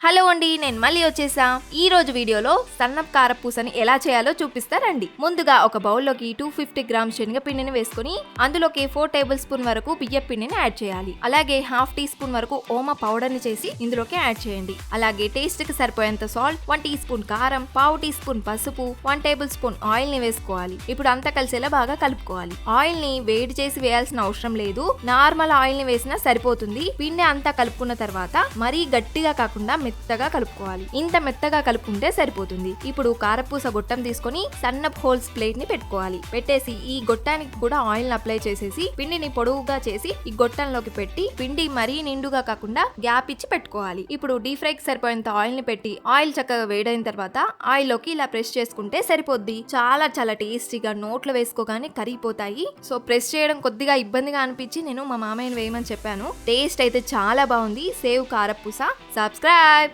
Hello అండి, నేను మళ్ళీ వచ్చేసా. ఈ రోజు వీడియోలో సన్నపు కారపూసని ఎలా చేయాలో చూపిస్తారండి. ముందుగా ఒక బౌల్లోకి 250 గ్రామ్స్ శనగపిండిని వేసుకుని అందులోకి 4 టేబుల్ స్పూన్ వరకు బియ్యం పిండిని యాడ్ చేయాలి. అలాగే హాఫ్ టీ స్పూన్ వరకు ఓమ పౌడర్ ని చేసి ఇందులోకి యాడ్ చేయండి. అలాగే టేస్ట్ కి సరిపోయేంత సాల్ట్, 1 టీ స్పూన్ కారం, పావు టీ స్పూన్ పసుపు, 1 టేబుల్ స్పూన్ ఆయిల్ ని వేసుకోవాలి. ఇప్పుడు అంతా కలిసేలా బాగా కలుపుకోవాలి. ఆయిల్ ని వేడి చేసి వేయాల్సిన అవసరం లేదు, నార్మల్ ఆయిల్ ని వేసినా సరిపోతుంది. పిండి అంతా కలుపుకున్న తర్వాత మరీ గట్టిగా కాకుండా మెత్తగా కలుపుకోవాలి. ఇంత మెత్తగా కలుపుకుంటే సరిపోతుంది. ఇప్పుడు కారపూస గొట్టం తీసుకొని సన్నపు హోల్స్ ప్లేట్ ని పెట్టుకోవాలి. పెట్టేసి ఈ గొట్టానికి కూడా ఆయిల్ ని అప్లై చేసేసి పిండిని పొడవుగా చేసి ఈ గొట్టంలోకి పెట్టి పిండి మరీ నిండుగా కాకుండా గ్యాప్ ఇచ్చి పెట్టుకోవాలి. ఇప్పుడు డీప్ ఫ్రైకి సరిపోయేంత ఆయిల్ ని పెట్టి ఆయిల్ చక్కగా వేడైన తర్వాత ఆయిల్ లోకి ఇలా ప్రెస్ చేసుకుంటే సరిపోద్ది. చాలా చాలా టేస్టీగా నోట్లో వేసుకోగానే కరిగిపోతాయి. సో ప్రెస్ చేయడం కొద్దిగా ఇబ్బందిగా అనిపించి నేను మా మామయ్యని వేయమని చెప్పాను. టేస్ట్ అయితే చాలా బాగుంది. సేవ్ కారపూస. సబ్స్క్రైబ్.